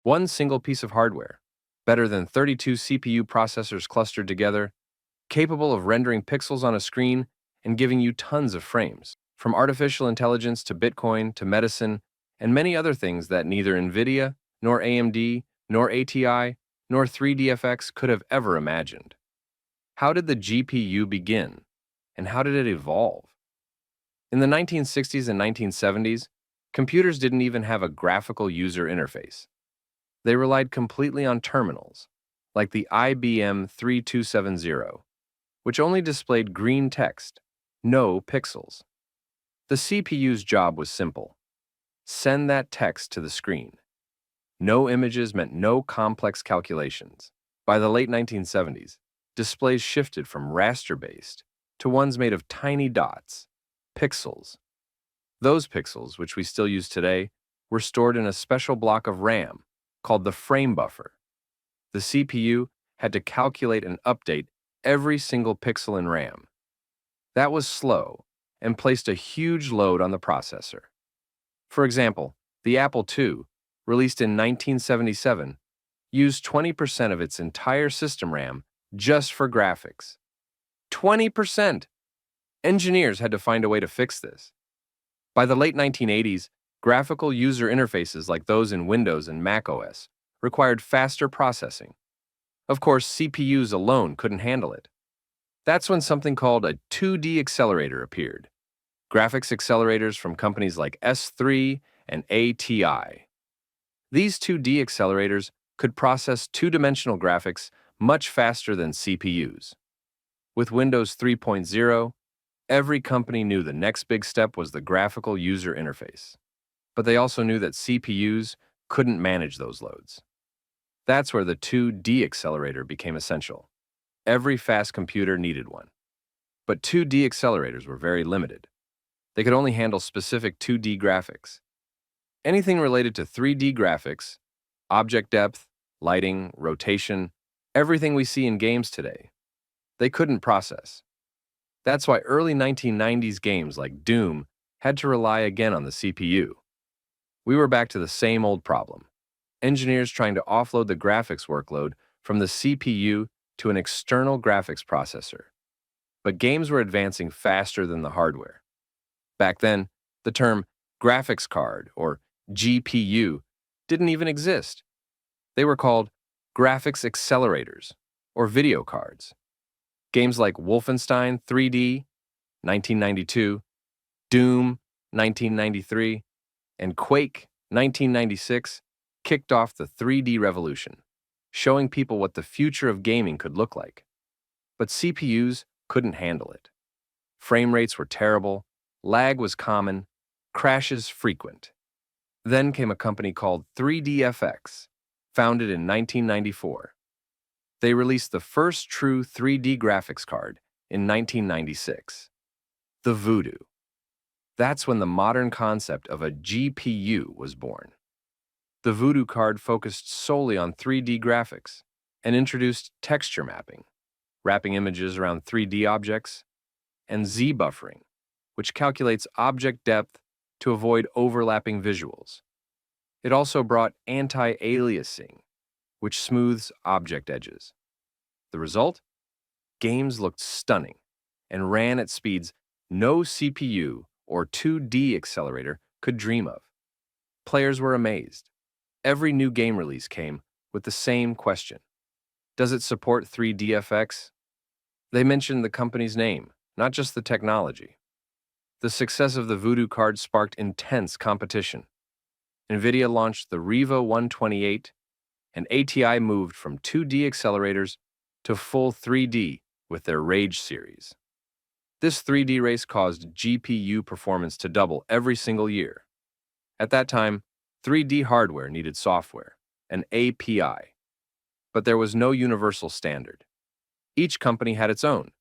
One single piece of hardware, better than 32 CPU processors clustered together, capable of rendering pixels on a screen and giving you tons of frames. From artificial intelligence to Bitcoin to medicine and many other things that neither NVIDIA, nor AMD, nor ATI, nor 3DFX could have ever imagined. How did the GPU begin? And how did it evolve? In the 1960s and 1970s, computers didn't even have a graphical user interface. They relied completely on terminals, like the IBM 3270, which only displayed green text, no pixels. The CPU's job was simple. Send that text to the screen. No images meant no complex calculations. By the late 1970s, displays shifted from raster-based to ones made of tiny dots, pixels. Those pixels, which we still use today, were stored in a special block of RAM called the frame buffer. The CPU had to calculate and update every single pixel in RAM. That was slow and placed a huge load on the processor. For example, the Apple II, released in 1977, used 20% of its entire system RAM just for graphics. 20%! Engineers had to find a way to fix this. By the late 1980s, graphical user interfaces like those in Windows and macOS required faster processing. Of course, CPUs alone couldn't handle it. That's when something called a 2D accelerator appeared. Graphics accelerators from companies like S3 and ATI. These 2D accelerators could process two-dimensional graphics much faster than CPUs. With Windows 3.0, every company knew the next big step was the graphical user interface. But they also knew that CPUs couldn't manage those loads. That's where the 2D accelerator became essential. Every fast computer needed one. But 2D accelerators were very limited. They could only handle specific 2D graphics. Anything related to 3D graphics, object depth, lighting, rotation, everything we see in games today, they couldn't process. That's why early 1990s games like Doom had to rely again on the CPU. We were back to the same old problem. Engineers trying to offload the graphics workload from the CPU to an external graphics processor. But games were advancing faster than the hardware. Back then, the term graphics card, or GPU, didn't even exist. They were called graphics accelerators, or video cards. Games like Wolfenstein 3D, 1992, Doom, 1993, and Quake, 1996, kicked off the 3D revolution, showing people what the future of gaming could look like. But CPUs couldn't handle it. Frame rates were terrible, lag was common, crashes frequent. Then came a company called 3DFX, founded in 1994. They released the first true 3D graphics card in 1996, the Voodoo. That's when the modern concept of a GPU was born. The Voodoo card focused solely on 3D graphics and introduced texture mapping, wrapping images around 3D objects, and Z-buffering, which calculates object depth to avoid overlapping visuals. It also brought anti-aliasing, which smooths object edges. The result? Games looked stunning and ran at speeds no CPU or 2D accelerator could dream of. Players were amazed. Every new game release came with the same question. Does it support 3DFX? They mentioned the company's name, not just the technology. The success of the Voodoo card sparked intense competition. NVIDIA launched the Revo 128, and ATI moved from 2D accelerators to full 3D with their Rage series. This 3D race caused GPU performance to double every single year. At that time, 3D hardware needed software, an API. But there was no universal standard. Each company had its own.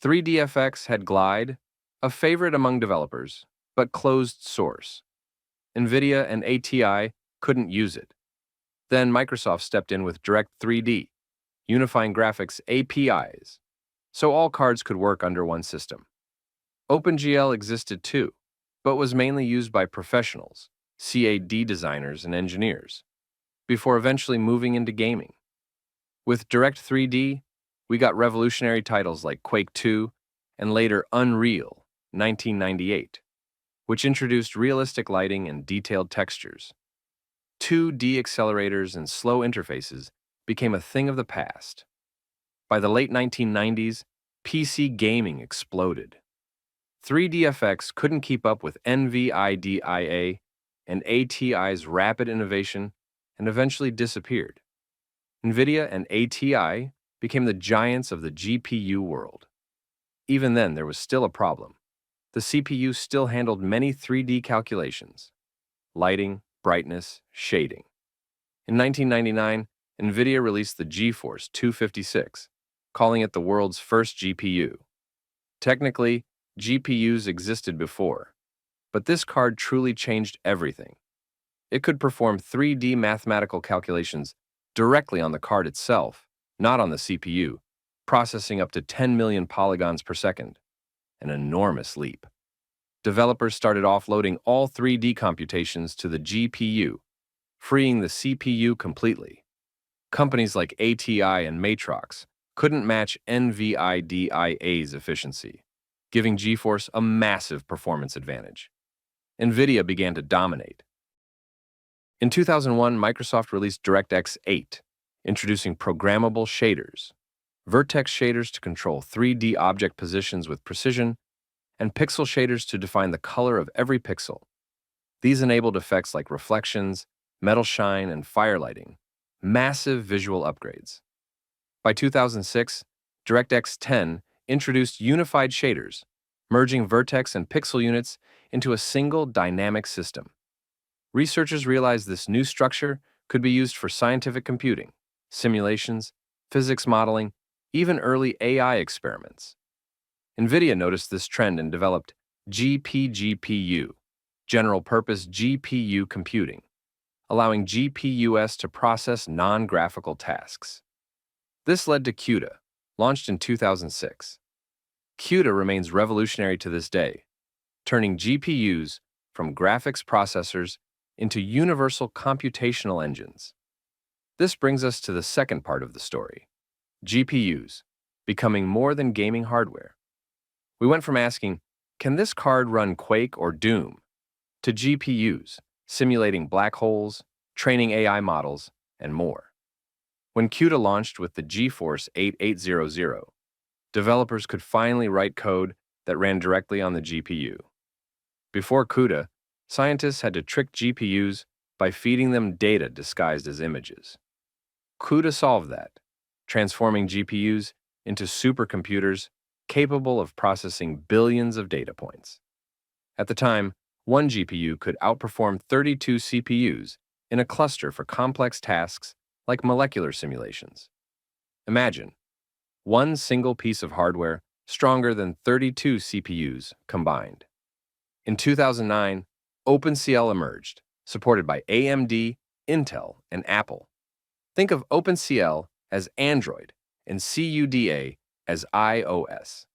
3DFX had Glide, a favorite among developers, but closed source. NVIDIA and ATI couldn't use it. Then Microsoft stepped in with Direct 3D, unifying graphics APIs, so all cards could work under one system. OpenGL existed too, but was mainly used by professionals, CAD designers, and engineers. before eventually moving into gaming. With Direct 3D, we got revolutionary titles like Quake 2 and later Unreal 1998, which introduced realistic lighting and detailed textures. 2D accelerators and slow interfaces became a thing of the past. By the late 1990s, PC gaming exploded. 3DFX couldn't keep up with NVIDIA and ATI's rapid innovation and eventually disappeared. NVIDIA and ATI became the giants of the GPU world. Even then, there was still a problem. The CPU still handled many 3D calculations: lighting, brightness, shading. In 1999, NVIDIA released the GeForce 256, calling it the world's first GPU. Technically, GPUs existed before, but this card truly changed everything. It could perform 3D mathematical calculations directly on the card itself, not on the CPU, processing up to 10 million polygons per second, an enormous leap. Developers started offloading all 3D computations to the GPU, freeing the CPU completely. Companies like ATI and Matrox couldn't match NVIDIA's efficiency, giving GeForce a massive performance advantage. NVIDIA began to dominate. In 2001, Microsoft released DirectX 8, introducing programmable shaders, vertex shaders to control 3D object positions with precision, and pixel shaders to define the color of every pixel. These enabled effects like reflections, metal shine, and firelighting, massive visual upgrades. By 2006, DirectX 10 introduced unified shaders, merging vertex and pixel units into a single dynamic system. Researchers realized this new structure could be used for scientific computing, simulations, physics modeling, even early AI experiments. NVIDIA noticed this trend and developed GPGPU, general purpose GPU computing, allowing GPUs to process non-graphical tasks. This led to CUDA, launched in 2006. CUDA remains revolutionary to this day, turning GPUs from graphics processors into universal computational engines. This brings us to the second part of the story: GPUs, becoming more than gaming hardware. We went from asking, can this card run Quake or Doom, to GPUs, simulating black holes, training AI models, and more. When CUDA launched with the GeForce 8800, developers could finally write code that ran directly on the GPU. Before CUDA, scientists had to trick GPUs by feeding them data disguised as images. CUDA solved that, transforming GPUs into supercomputers capable of processing billions of data points. At the time, one GPU could outperform 32 CPUs in a cluster for complex tasks like molecular simulations. Imagine, one single piece of hardware stronger than 32 CPUs combined. In 2009, OpenCL emerged, supported by AMD, Intel, and Apple. Think of OpenCL as Android and CUDA as iOS.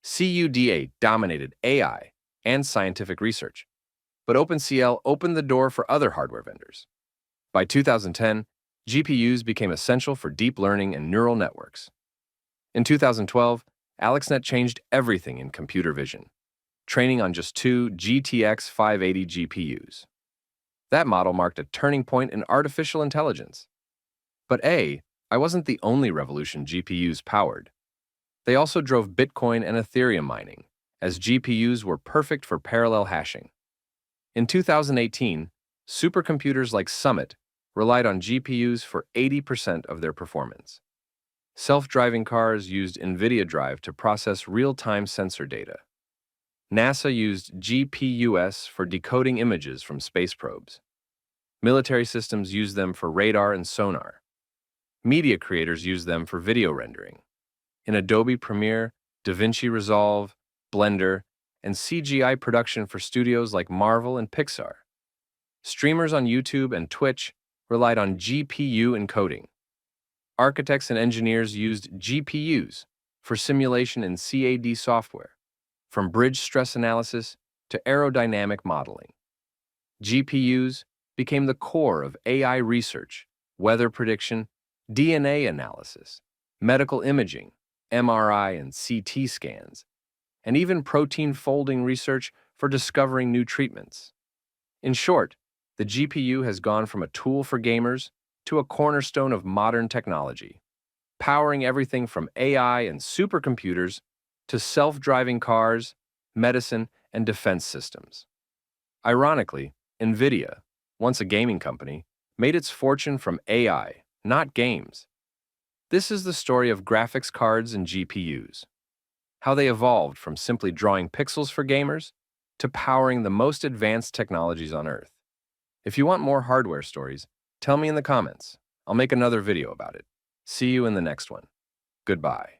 CUDA dominated AI and scientific research, but OpenCL opened the door for other hardware vendors. By 2010, GPUs became essential for deep learning and neural networks. In 2012, AlexNet changed everything in computer vision, training on just two GTX 580 GPUs. That model marked a turning point in artificial intelligence. But I wasn't the only revolution GPUs powered. They also drove Bitcoin and Ethereum mining, as GPUs were perfect for parallel hashing. In 2018, supercomputers like Summit relied on GPUs for 80% of their performance. Self-driving cars used NVIDIA Drive to process real-time sensor data. NASA used GPUs for decoding images from space probes. Military systems used them for radar and sonar. Media creators use them for video rendering. In Adobe Premiere, DaVinci Resolve, Blender, and CGI production for studios like Marvel and Pixar. Streamers on YouTube and Twitch relied on GPU encoding. Architects and engineers used GPUs for simulation in CAD software, from bridge stress analysis to aerodynamic modeling. GPUs became the core of AI research weather prediction, DNA analysis, medical imaging, MRI and CT scans, and even protein folding research for discovering new treatments. In short, the GPU has gone from a tool for gamers to a cornerstone of modern technology, powering everything from AI and supercomputers to self-driving cars, medicine, and defense systems. Ironically, NVIDIA, once a gaming company, made its fortune from AI, not games. This is the story of graphics cards and GPUs, how they evolved from simply drawing pixels for gamers to powering the most advanced technologies on Earth. If you want more hardware stories, tell me in the comments. I'll make another video about it. See you in the next one. Goodbye.